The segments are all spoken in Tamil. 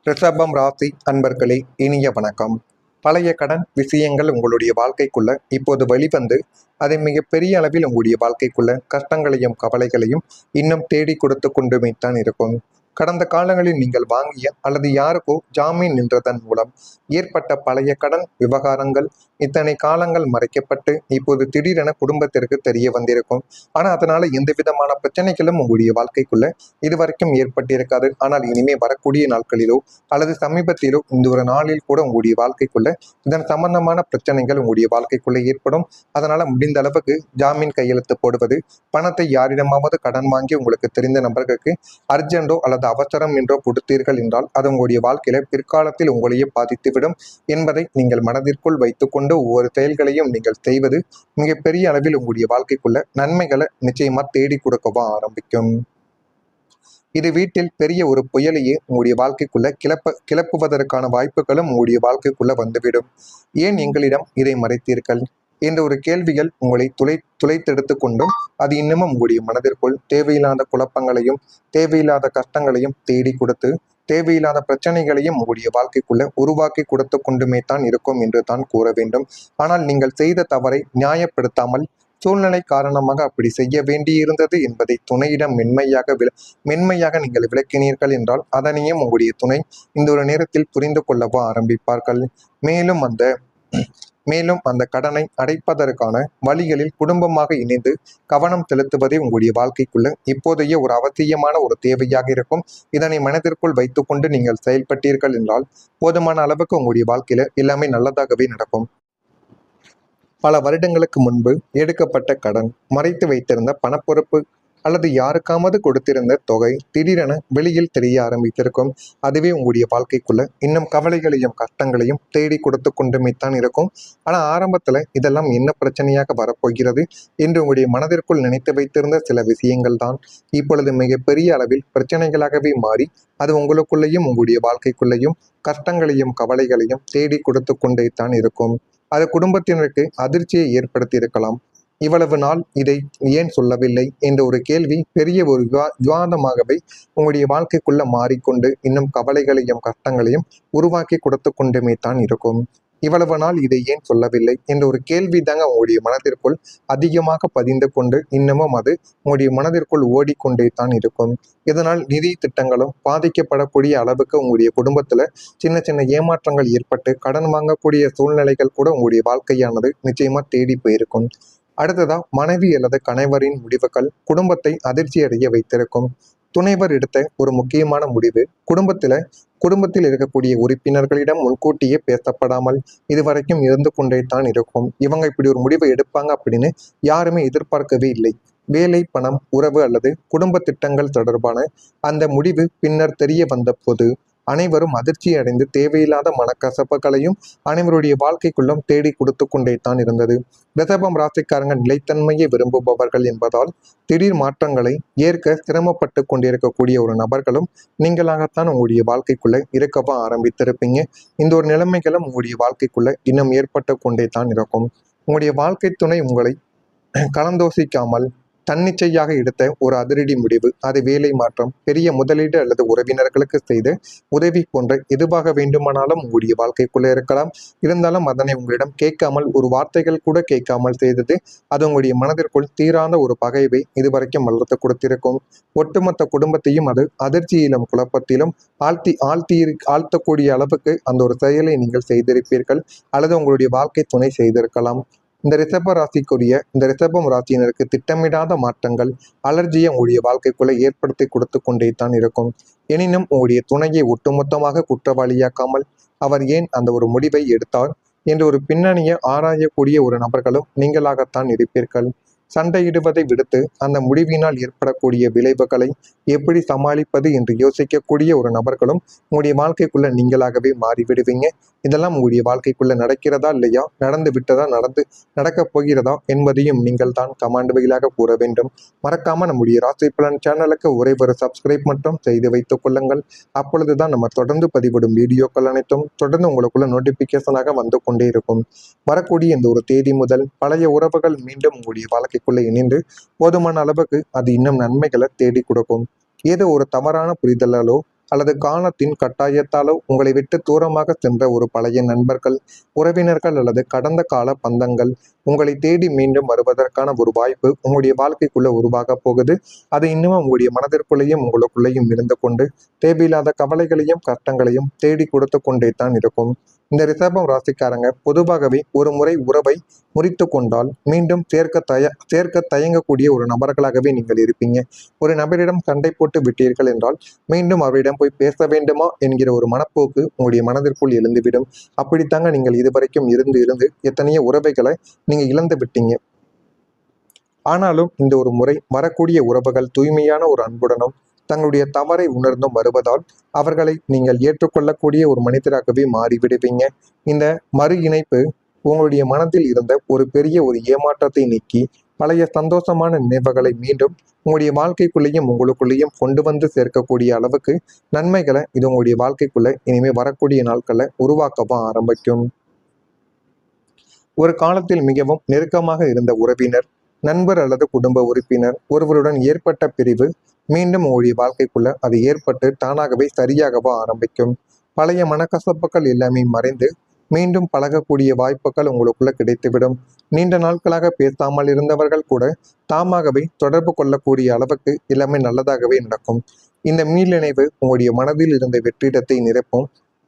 ரிஷபம் ராசி அன்பர்களே, இனிய வணக்கம். பழைய கடன் விஷயங்கள் உங்களுடைய வாழ்க்கைக்குள்ள இப்போது வெளிவந்து அதை மிகப்பெரிய அளவில் உங்களுடைய வாழ்க்கைக்குள்ள கஷ்டங்களையும் கவலைகளையும் இன்னும் தேடி கொடுத்து கொண்டுமைத்தான் இருக்கும். கடந்த காலங்களில் நீங்கள் வாங்கிய அல்லது யாருக்கோ ஜாமீன் நின்றதன் மூலம் ஏற்பட்ட பழைய கடன் விவகாரங்கள் இத்தனை காலங்கள் மறைக்கப்பட்டு இப்போது திடீரென குடும்பத்திற்கு தெரிய வந்திருக்கும். ஆனா அதனால எந்த விதமான பிரச்சனைகளும் உங்களுடைய வாழ்க்கைக்குள்ள இதுவரைக்கும் ஏற்பட்டிருக்காது. ஆனால் இனிமே வரக்கூடிய நாட்களிலோ அல்லது சமீபத்திலோ இந்த ஒரு நாளில் கூட உங்களுடைய வாழ்க்கைக்குள்ள இதன் சம்பந்தமான பிரச்சனைகள் உங்களுடைய வாழ்க்கைக்குள்ள ஏற்படும். அதனால முடிந்த அளவுக்கு ஜாமீன் கையெழுத்து போடுவது, பணத்தை யாரிடமாவது கடன் வாங்கி உங்களுக்கு தெரிந்த நபர்களுக்கு அர்ஜென்டோ அல்லது அவசரம் என்றோ கொடுத்தீர்கள் என்றால் அது உங்களுடைய வாழ்க்கையில பிற்காலத்தில் உங்களையே பாதித்துவிடும் என்பதை நீங்கள் மனதிற்குள் வைத்துக்கொண்டு ஒவ்வொரு செயல்களையும் நீங்கள் செய்வது மிகப்பெரிய அளவில் உங்களுடைய வாழ்க்கைக்குள்ள நன்மைகளை நிச்சயமா தேடி கொடுக்கவா ஆரம்பிக்கும். இது வீட்டில் பெரிய ஒரு புயலையே உங்களுடைய வாழ்க்கைக்குள்ள கிளப்புவதற்கான வாய்ப்புகளும் உங்களுடைய வாழ்க்கைக்குள்ள வந்துவிடும். ஏன் எங்களிடம் இதை மறைத்தீர்கள் என்ற ஒரு கேள்விகள் உங்களை துளைத்தெடுத்து கொண்டும் அது இன்னமும் உங்களுடைய மனதிற்குள் தேவையில்லாத குழப்பங்களையும் தேவையில்லாத கஷ்டங்களையும் தேடி கொடுத்து தேவையில்லாத பிரச்சனைகளையும் உங்களுடைய வாழ்க்கைக்குள்ள உருவாக்கி கொடுத்து கொண்டுமே தான் இருக்கும் என்று தான் கூற வேண்டும். ஆனால் நீங்கள் செய்த தவறை நியாயப்படுத்தாமல் சூழ்நிலை காரணமாக அப்படி செய்ய வேண்டியிருந்தது என்பதை துணையிடம் மென்மையாக நீங்கள் விளக்கினீர்கள் என்றால் அதனையும் உங்களுடைய துணை இந்த ஒரு நேரத்தில் புரிந்து கொள்ளவோ ஆரம்பிப்பார்கள். மேலும் அந்த கடனை அடைப்பதற்கான வழிகளில் குடும்பமாக இணைந்து கவனம் செலுத்துவதே உங்களுடைய வாழ்க்கைக்குள்ள இப்போதைய ஒரு அவசியமான ஒரு தேவையாக இருக்கும். இதனை மனதிற்குள் வைத்துக்கொண்டு நீங்கள் செயல்பட்டீர்கள் என்றால் போதுமான அளவுக்கு உங்களுடைய வாழ்க்கையில எல்லாமே நல்லதாகவே நடக்கும். பல வருடங்களுக்கு முன்பு எடுக்கப்பட்ட கடன், மறைத்து வைத்திருந்த பணப்பொறுப்பு அல்லது யாருக்காவது கொடுத்திருந்த தொகை திடீரென வெளியில் தெரிய ஆரம்பித்திருக்கும். அதுவே உங்களுடைய வாழ்க்கைக்குள்ள இன்னும் கவலைகளையும் கஷ்டங்களையும் தேடி கொடுத்து கொண்டுமைத்தான் இருக்கும். ஆனால் ஆரம்பத்தில் இதெல்லாம் என்ன பிரச்சனையாக வரப்போகிறது என்று உங்களுடைய மனதிற்குள் நினைத்து வைத்திருந்த சில விஷயங்கள் தான் இப்பொழுது மிகப்பெரிய அளவில் பிரச்சனைகளாகவே மாறி அது உங்களுக்குள்ளேயும் உங்களுடைய வாழ்க்கைக்குள்ளேயும் கஷ்டங்களையும் கவலைகளையும் தேடி கொடுத்து கொண்டே தான் இருக்கும். அது குடும்பத்தினருக்கு அதிர்ச்சியை ஏற்படுத்தி இருக்கலாம். இவ்வளவு நாள் இதை ஏன் சொல்லவில்லை என்ற ஒரு கேள்வி பெரிய ஒரு விவாதமாகவே உங்களுடைய வாழ்க்கைக்குள்ள மாறிக்கொண்டு இன்னும் கவலைகளையும் கஷ்டங்களையும் உருவாக்கி கொடுத்து கொண்டுமே தான் இருக்கும். இவ்வளவு நாள் இதை ஏன் சொல்லவில்லை என்ற ஒரு கேள்வி தாங்க உங்களுடைய மனதிற்குள் அதிகமாக பதிந்து கொண்டு இன்னமும் அது உங்களுடைய மனதிற்குள் ஓடிக்கொண்டே தான் இருக்கும். இதனால் நிதி திட்டங்களும் பாதிக்கப்படக்கூடிய அளவுக்கு உங்களுடைய குடும்பத்துல சின்ன சின்ன ஏமாற்றங்கள் ஏற்பட்டு கடன் வாங்கக்கூடிய சூழ்நிலைகள் கூட உங்களுடைய வாழ்க்கையானது நிச்சயமா தேடி போயிருக்கும். அடுத்ததா மனைவி அல்லது கணவரின் முடிவுகள் குடும்பத்தை அதிர்ச்சி அடைய வைத்திருக்கும். துணைவர் எடுத்த ஒரு முக்கியமான முடிவு குடும்பத்தில் இருக்கக்கூடிய உறுப்பினர்களிடம் முன்கூட்டியே பேசப்படாமல் இதுவரைக்கும் இருந்து கொண்டே தான் இருக்கும். இவங்க இப்படி ஒரு முடிவை எடுப்பாங்க அப்படின்னு யாருமே எதிர்பார்க்கவே இல்லை. வேலை, பணம், உறவு அல்லது குடும்ப திட்டங்கள் தொடர்பான அந்த முடிவு பின்னர் தெரிய வந்த போது அனைவரும் அதிர்ச்சி அடைந்து தேவையில்லாத மனக்கசப்புகளையும் அனைவருடைய வாழ்க்கைக்குள்ளும் தேடி கொடுத்து கொண்டே தான் இருந்தது. ரிஷபம் ராசிக்காரங்க நிலைத்தன்மையை விரும்புபவர்கள் என்பதால் திடீர் மாற்றங்களை ஏற்க சிரமப்பட்டு கொண்டிருக்கக்கூடிய ஒரு நபர்களும் நீங்களாகத்தான் உங்களுடைய வாழ்க்கைக்குள்ள இருக்கவா ஆரம்பித்திருப்பீங்க. இந்த ஒரு நிலைமைகளும் உங்களுடைய வாழ்க்கைக்குள்ள இன்னும் ஏற்பட்டு கொண்டே தான் இருக்கும். உங்களுடைய வாழ்க்கை துணை உங்களை கலந்தோசிக்காமல் தன்னிச்சையாக எடுத்த ஒரு அதிரடி முடிவு, அது வேலை மாற்றம், பெரிய முதலீடு அல்லது உறவினர்களுக்கு செய்த உதவி போன்ற எதுவாக வேண்டுமானாலும் உங்களுடைய வாழ்க்கைக்குள்ள இருக்கலாம். இருந்தாலும் அதனை உங்களிடம் கேட்காமல் ஒரு வார்த்தைகள் கூட கேட்காமல் செய்தது அது உங்களுடைய மனதிற்குள் தீராத ஒரு பகைவை இதுவரைக்கும் வளர்த்து கொடுத்திருக்கும். ஒட்டுமொத்த குடும்பத்தையும் அது அதிர்ச்சியிலும் குழப்பத்திலும் ஆழ்த்தக்கூடிய அளவுக்கு அந்த ஒரு செயலை நீங்கள் செய்திருப்பீர்கள் அல்லது உங்களுடைய வாழ்க்கை துணை செய்திருக்கலாம். இந்த ரிஷபம் ராசியினருக்கு திட்டமிடாத மாற்றங்கள் அலர்ஜியை உங்களுடைய வாழ்க்கைக்குள்ள ஏற்படுத்தி கொடுத்து கொண்டே தான் இருக்கும். எனினும் உங்களுடைய துணையை ஒட்டுமொத்தமாக குற்றவாளியாக்காமல் அவர் ஏன் அந்த ஒரு முடிவை எடுத்தார் என்ற ஒரு பின்னணியை ஆராயக்கூடிய ஒரு நபர்களும் நீங்களாகத்தான் இருப்பீர்கள். சண்டையிடுவதை விடுத்து அந்த முடிவினால் ஏற்படக்கூடிய விளைவுகளை எப்படி சமாளிப்பது என்று யோசிக்கக்கூடிய ஒரு நபர்களும் உங்களுடைய வாழ்க்கைக்குள்ள நீங்களாகவே மாறிவிடுவீங்க. இதெல்லாம் உங்களுடைய வாழ்க்கைக்குள்ள நடக்கிறதா இல்லையா, நடக்கப் போகிறதா என்பதையும் நீங்கள் தான் கமாண்ட் வகையிலாக கூற வேண்டும். மறக்காம நம்முடைய ராசி பலன் சேனலுக்கு ஒரே ஒரு சப்ஸ்கிரைப் மட்டும் செய்து வைத்துக் கொள்ளுங்கள். அப்பொழுதுதான் நம்ம தொடர்ந்து பதிவிடும் வீடியோக்கள் அனைத்தும் தொடர்ந்து உங்களுக்குள்ள நோட்டிபிகேஷனாக வந்து கொண்டே இருக்கும். வரக்கூடிய இந்த ஒரு தேதி முதல் பழைய உறவுகள் மீண்டும் உங்களுடைய வாழ்க்கைக்குள்ள இணைந்து போதுமான அளவுக்கு அது இன்னும் நன்மைகளை தேடி கொடுக்கும். ஏதோ ஒரு தவறான புரிதலாலோ அல்லது காலத்தின் கட்டாயத்தாலோ உங்களை விட்டு தூரமாக சென்ற ஒரு பழைய நண்பர்கள், உறவினர்கள் அல்லது கடந்த கால பந்தங்கள் உங்களை தேடி மீண்டும் வருவதற்கான ஒரு வாய்ப்பு உங்களுடைய வாழ்க்கைக்குள்ள உருவாக போகுது. அது இன்னும் உங்களுடைய மனதிற்குள்ளேயும் உங்களுக்குள்ளேயும் இருந்து கொண்டு தேவையில்லாத கவலைகளையும் கஷ்டங்களையும் தேடி கொடுத்து கொண்டே தான் இருக்கும். இந்த ரிஷபம் ராசிக்காரங்க பொதுவாகவே ஒரு முறை உறவை முறித்து கொண்டால் மீண்டும் சேர்க்க தயங்கக்கூடிய ஒரு நபர்களாகவே நீங்கள் இருப்பீங்க. ஒரு நபரிடம் சண்டை போட்டு விட்டீர்கள் என்றால் மீண்டும் அவரிடம் போய் பேச வேண்டுமா என்கிற ஒரு மனப்போக்கு உங்களுடைய மனதிற்குள் எழுந்துவிடும். அப்படித்தாங்க நீங்கள் இதுவரைக்கும் இருந்து எத்தனையோ உறவைகளை நீங்க இழந்து விட்டீங்க. ஆனாலும் இந்த ஒரு முறை வரக்கூடிய உறவுகள் தூய்மையான ஒரு அன்புடனும் தங்களுடைய தவறை உணர்ந்தும் வருவதால் அவர்களை நீங்கள் ஏற்றுக்கொள்ளக்கூடிய ஒரு மனிதராகவே மாறிவிடுவீங்க. இந்த மறு இணைப்பு உங்களுடைய மனதில் இருந்த ஒரு பெரிய ஒரு ஏமாற்றத்தை நீக்கி பழைய சந்தோஷமான நினைவுகளை மீண்டும் உங்களுடைய வாழ்க்கைக்குள்ளேயும் உங்களுக்குள்ளேயும் கொண்டு வந்து சேர்க்கக்கூடிய அளவுக்கு நன்மைகளை இது உங்களுடைய வாழ்க்கைக்குள்ள இனிமே வரக்கூடிய நாட்களை உருவாக்கவும் ஆரம்பிக்கும். ஒரு காலத்தில் மிகவும் நெருக்கமாக இருந்த உறவினர், நண்பர் அல்லது குடும்ப உறுப்பினர் ஒருவருடன் ஏற்பட்ட பிரிவு மீண்டும் உங்களுடைய வாழ்க்கைக்குள்ள அது ஏற்பட்டு தானாகவே சரியாகவோ ஆரம்பிக்கும். பழைய மனக்கசப்புகள் எல்லாமே மறைந்து மீண்டும் பழகக்கூடிய வாய்ப்புகள் உங்களுக்குள்ள கிடைத்துவிடும். நீண்ட நாட்களாக பேசாமல் இருந்தவர்கள் கூட தாமாகவே தொடர்பு கொள்ளக்கூடிய அளவுக்கு எல்லாமே நல்லதாகவே நடக்கும். இந்த மீளிணைவு உங்களுடைய மனதில் இருந்த வெற்றிடத்தை நிரப்பும்.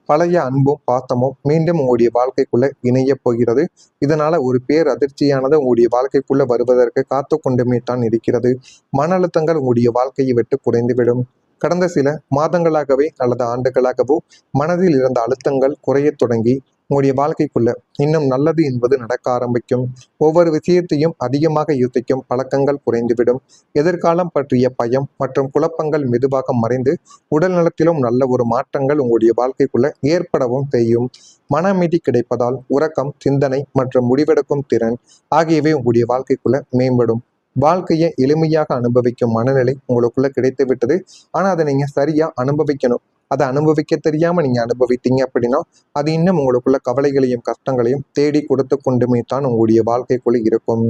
பழைய அன்பும் பாசமும் மீண்டும் உங்களுடைய வாழ்க்கைக்குள்ள இணைய போகிறது. இதனால ஒரு அதிர்ச்சியானது உங்களுடைய வாழ்க்கைக்குள்ள வருவதற்கு காத்து கொண்டுமே தான் இருக்கிறது. மன அழுத்தங்கள் உங்களுடைய வாழ்க்கையை விட்டு குறைந்துவிடும். கடந்த சில மாதங்களாகவே அல்லது ஆண்டுகளாகவோ மனதில் இருந்த அழுத்தங்கள் குறைய தொடங்கி உங்களுடைய வாழ்க்கைக்குள்ள இன்னும் நல்லது என்பது நடக்க ஆரம்பிக்கும். ஒவ்வொரு விஷயத்தையும் அதிகமாக யோசிக்கும் பழக்கங்கள் குறைந்துவிடும். எதிர்காலம் பற்றிய பயம் மற்றும் குழப்பங்கள் மெதுவாக மறைந்து உடல் நலத்திலும் நல்ல ஒரு மாற்றங்கள் உங்களுடைய வாழ்க்கைக்குள்ள ஏற்படவும் செய்யும். மன அமைதி கிடைப்பதால் உறக்கம், சிந்தனை மற்றும் முடிவெடுக்கும் திறன் ஆகியவை உங்களுடைய வாழ்க்கைக்குள்ள மேம்படும். வாழ்க்கையை எளிமையாக அனுபவிக்கும் மனநிலை உங்களுக்குள்ள கிடைத்து விட்டது. ஆனா அதை நீங்க சரியா அனுபவிக்கணும். அதை அனுபவிக்க தெரியாம நீங்க அனுபவித்தீங்க அப்படின்னா அது இன்னும் உங்களுக்குள்ள கவலைகளையும் கஷ்டங்களையும் தேடி கொடுத்து கொண்டுமே தான் உங்களுடைய வாழ்க்கைக்குள்ள இருக்கும்.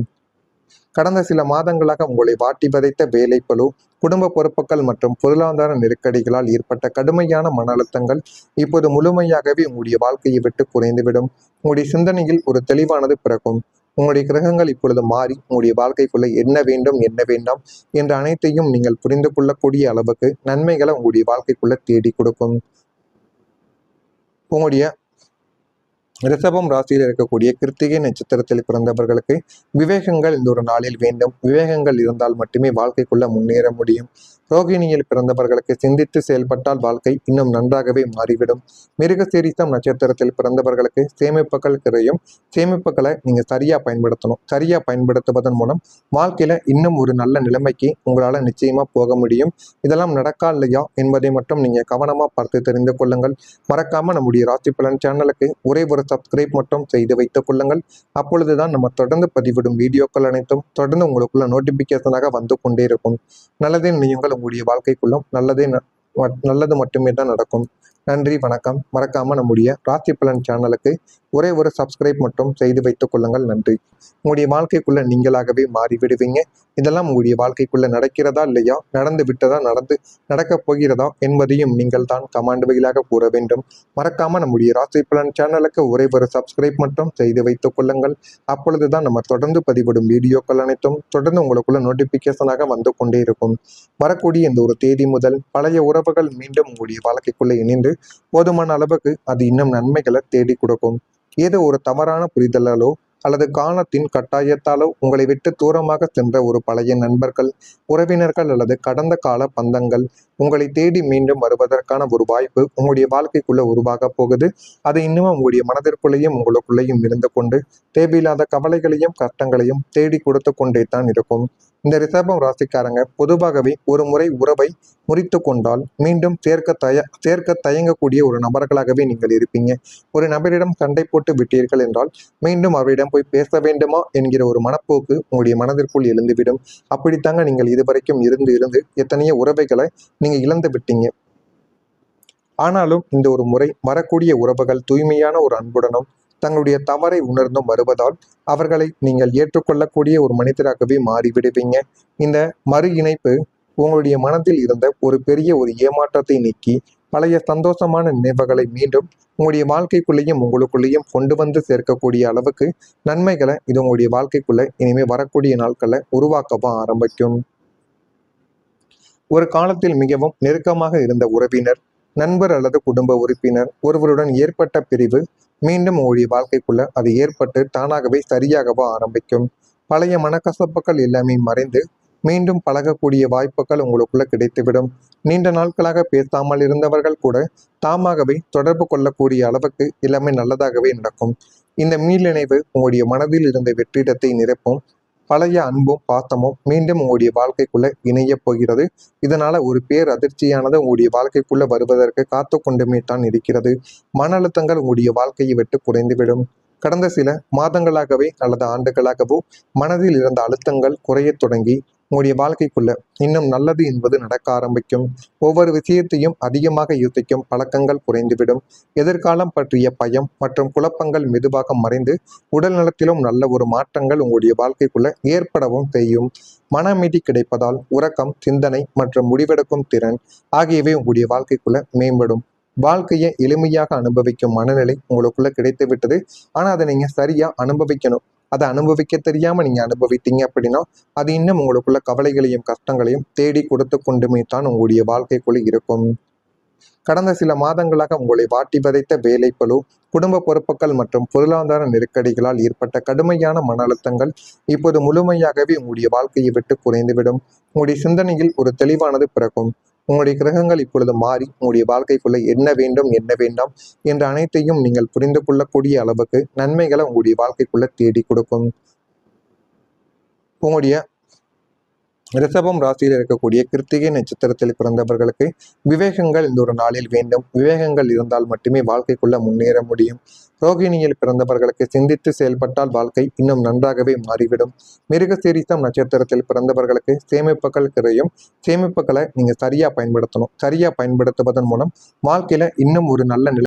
கடந்த சில மாதங்களாக உங்களை வாட்டி வதைத்த வேலைப்பளு, குடும்ப பொறுப்புகள் மற்றும் பொருளாதார நெருக்கடிகளால் ஏற்பட்ட கடுமையான மன அழுத்தங்கள் இப்போது முழுமையாகவே உங்களுடைய வாழ்க்கையை விட்டு குறைந்துவிடும். உங்களுடைய சிந்தனையில் ஒரு தெளிவானது பிறக்கும். உங்களுடைய கிரகங்கள் இப்பொழுது மாறி உங்களுடைய வாழ்க்கைக்குள்ள என்ன வேண்டும் என்ன வேண்டாம் என்ற அனைத்தையும் நீங்கள் புரிந்து கொள்ளக்கூடிய அளவுக்கு நன்மைகளை உங்களுடைய வாழ்க்கைக்குள்ள தேடி கொடுக்கும். உங்களுடைய ரிஷபம் ராசியில் இருக்கக்கூடிய கிருத்திகை நட்சத்திரத்தில் பிறந்தவர்களுக்கு விவேகங்கள் இந்த ஒரு நாளில் வேண்டும். விவேகங்கள் இருந்தால் மட்டுமே வாழ்க்கைக்குள்ள முன்னேற முடியும். ரோகிணியில் பிறந்தவர்களுக்கு சிந்தித்து செயல்பட்டால் வாழ்க்கை இன்னும் நன்றாகவே மாறிவிடும். மிருகசீரிசம் நட்சத்திரத்தில் பிறந்தவர்களுக்கு சேமிப்புகள் குறையும். சேமிப்புகளை நீங்க சரியா பயன்படுத்தணும். சரியா பயன்படுத்துவதன் மூலம் வாழ்க்கையில இன்னும் ஒரு நல்ல நிலைமைக்கு உங்களால நிச்சயமா போக முடியும். இதெல்லாம் நடக்கா இல்லையா என்பதை மட்டும் நீங்க கவனமா பார்த்து தெரிந்து கொள்ளுங்கள். மறக்காம நம்முடைய ராசி பலன் சேனலுக்கு ஒரே ஒரு சப்ஸ்கிரைப் மட்டும் செய்து வைத்துக் கொள்ளுங்கள். அப்பொழுதுதான் நம்ம தொடர்ந்து பதிவிடும் வீடியோக்கள் அனைத்தும் தொடர்ந்து உங்களுக்குள்ள நோட்டிபிகேஷனாக வந்து கொண்டே இருக்கும். நல்லதே நினையுங்கள். உங்களுடைய வாழ்க்கைக்குள்ளும் நல்லது மட்டுமே தான் நடக்கும். நன்றி, வணக்கம். மறக்காம நம்முடைய ராசி பலன் சேனலுக்கு ஒரே ஒரு சப்ஸ்கிரைப் மட்டும் செய்து வைத்துக் கொள்ளுங்கள். நன்றி. உங்களுடைய வாழ்க்கைக்குள்ள நீங்களாகவே மாறிவிடுவீங்க. இதெல்லாம் உங்களுடைய வாழ்க்கைக்குள்ள நடக்கிறதா இல்லையா, நடந்து விட்டதா, நடக்கப் போகிறதா என்பதையும் நீங்கள் தான் கமெண்ட் வழியாக கூற வேண்டும். மறக்காம நம்முடைய ராசி பலன் சேனலுக்கு ஒரே ஒரு சப்ஸ்கிரைப் மட்டும் செய்து வைத்துக் கொள்ளுங்கள். அப்பொழுதுதான் நம்ம தொடர்ந்து பதிவிடும் வீடியோக்கள் அனைத்தும் தொடர்ந்து உங்களுக்குள்ள நோட்டிபிகேஷனாக வந்து கொண்டே இருக்கும். வரக்கூடிய இந்த ஒரு தேதி முதல் பழைய உறவுகள் மீண்டும் உங்களுடைய வாழ்க்கைக்குள்ள இணைந்து போதுமான அளவுக்கு அது இன்னும் நன்மைகளை தேடி கொடுக்கும். ஏதோ ஒரு தவறான புரிதலாலோ அல்லது காலத்தின் கட்டாயத்தாலோ உங்களை விட்டு தூரமாக சென்ற ஒரு பழைய நண்பர்கள், உறவினர்கள் அல்லது கடந்த கால பந்தங்கள் உங்களை தேடி மீண்டும் வருவதற்கான ஒரு வாய்ப்பு உங்களுடைய வாழ்க்கைக்குள்ள உருவாக போகுது. அது இன்னும் உங்களுடைய மனதிற்குள்ளேயும் உங்களுக்குள்ளேயும் இருந்து கொண்டு தேவையில்லாத கவலைகளையும் கஷ்டங்களையும் தேடி கொடுத்து கொண்டே தான் இருக்கும். இந்த ரிஷபம் ராசிக்காரங்க பொதுவாகவே ஒரு முறை உறவை முறித்து கொண்டால் மீண்டும் சேர்க்க தயங்கக்கூடிய ஒரு நபர்களாகவே நீங்கள் இருப்பீங்க. ஒரு நபரிடம் சண்டை போட்டு விட்டீர்கள் என்றால் மீண்டும் அவரிடம் போய் பேச வேண்டுமா என்கிற ஒரு மனப்போக்கு உங்களுடைய மனதிற்குள் எழுந்துவிடும். அப்படித்தாங்க நீங்கள் இதுவரைக்கும் இருந்து எத்தனையோ உறவைகளை நீங்க இழந்து விட்டீங்க. ஆனாலும் இந்த ஒரு முறை வரக்கூடிய உறவுகள் தூய்மையான ஒரு அன்புடனும் தங்களுடைய தவறை உணர்ந்தும் வருவதால் அவர்களை நீங்கள் ஏற்றுக்கொள்ளக்கூடிய ஒரு மனிதராகவே மாறிவிடுவீங்க. இந்த மறு இணைப்பு உங்களுடைய மனதில் இருந்த ஒரு பெரிய ஒரு ஏமாற்றத்தை நீக்கி பழைய சந்தோஷமான நினைவுகளை மீண்டும் உங்களுடைய வாழ்க்கைக்குள்ளேயும் உங்களுக்குள்ளேயும் கொண்டு வந்து சேர்க்கக்கூடிய அளவுக்கு நன்மைகளை இது உங்களுடைய வாழ்க்கைக்குள்ள இனிமே வரக்கூடிய நாட்களை உருவாக்கவும் ஆரம்பிக்கும். ஒரு காலத்தில் மிகவும் நெருக்கமாக இருந்த உறவினர், நண்பர் அல்லது குடும்ப உறுப்பினர் ஒருவருடன் ஏற்பட்ட பிரிவு மீண்டும் உங்களுடைய வாழ்க்கைக்குள்ள அது ஏற்பட்டு தானாகவே சரியாகவோ ஆரம்பிக்கும். பழைய மனக்கசப்புகள் எல்லாமே மறைந்து மீண்டும் பழகக்கூடிய வாய்ப்புகள் உங்களுக்குள்ள கிடைத்துவிடும். நீண்ட நாட்களாக பேசாமல் இருந்தவர்கள் கூட தாமாகவே தொடர்பு கொள்ளக்கூடிய அளவுக்கு எல்லாமே நல்லதாகவே நடக்கும். இந்த மீளிணைவு உங்களுடைய மனதில் இருந்த வெற்றிடத்தை நிரப்பும். பழைய அன்பும் பாசமும் மீண்டும் உங்களுடைய வாழ்க்கைக்குள்ள இணைய போகிறது. இதனால ஒரு பேர் அதிர்ச்சியானது உங்களுடைய வாழ்க்கைக்குள்ள வருவதற்கு காத்து கொண்டுமே தான் இருக்கிறது. மன அழுத்தங்கள் உங்களுடைய வாழ்க்கையை விட்டு குறைந்துவிடும். கடந்த சில மாதங்களாகவே அல்லது ஆண்டுகளாகவோ மனதில் இருந்த அழுத்தங்கள் குறையத் தொடங்கி உங்களுடைய வாழ்க்கைக்குள்ள இன்னும் நல்லது என்பது நடக்க ஆரம்பிக்கும். ஒவ்வொரு விஷயத்தையும் அதிகமாக யோசிக்கும் பழக்கங்கள் குறைந்துவிடும். எதிர்காலம் பற்றிய பயம் மற்றும் குழப்பங்கள் மெதுவாக மறைந்து உடல் நலத்திலும் நல்ல ஒரு மாற்றங்கள் உங்களுடைய வாழ்க்கைக்குள்ள ஏற்படவும் செய்யும். மன அமைதி கிடைப்பதால் உறக்கம், சிந்தனை மற்றும் முடிவெடுக்கும் திறன் ஆகியவை உங்களுடைய வாழ்க்கைக்குள்ள மேம்படும். வாழ்க்கையை எளிமையாக அனுபவிக்கும் மனநிலை உங்களுக்குள்ள கிடைத்து விட்டது. ஆனா அதை நீங்க சரியா அனுபவிக்கணும். அதை அனுபவிக்க தெரியாம நீங்க அனுபவித்தீங்க அப்படின்னா அது இன்னும் உங்களுக்குள்ள கவலைகளையும் கஷ்டங்களையும் தேடி கொடுத்து கொண்டுமே தான் உங்களுடைய வாழ்க்கைக்குள்ள இருக்கும். கடந்த சில மாதங்களாக உங்களை வாட்டி வதைத்த வேலைப்பளு, குடும்ப பொறுப்புகள் மற்றும் பொருளாதார நெருக்கடிகளால் ஏற்பட்ட கடுமையான மன அழுத்தங்கள் இப்போது முழுமையாகவே உங்களுடைய வாழ்க்கையை விட்டு குறைந்துவிடும். உங்களுடைய சிந்தனையில் ஒரு தெளிவானது பிறக்கும். உங்களுடைய கிரகங்கள் இப்பொழுது மாறி உங்களுடைய வாழ்க்கைக்குள்ள என்ன வேண்டும் என்ன வேண்டாம் என்ற அனைத்தையும் நீங்கள் புரிந்து கொள்ளக்கூடிய அளவுக்கு நன்மைகளை உங்களுடைய வாழ்க்கைக்குள்ள தேடி கொடுக்கும். உங்களுடைய ரிஷபம் ராசியில் இருக்கக்கூடிய கிருத்திகை நட்சத்திரத்தில் பிறந்தவர்களுக்கு விவேகங்கள் இந்த ஒரு நாளில் வேண்டும். விவேகங்கள் இருந்தால் மட்டுமே வாழ்க்கைக்குள்ள முன்னேற முடியும். ரோகிணியில் பிறந்தவர்களுக்கு சிந்தித்து செயல்பட்டால் வாழ்க்கை இன்னும் நன்றாகவே மாறிவிடும். மிருகசீரிசம் நட்சத்திரத்தில் பிறந்தவர்களுக்கு சேமிப்புகள் குறையும். சேமிப்புகளை நீங்க சரியா பயன்படுத்தணும். சரியா பயன்படுத்துவதன் மூலம் வாழ்க்கையில இன்னும் ஒரு நல்ல நிலை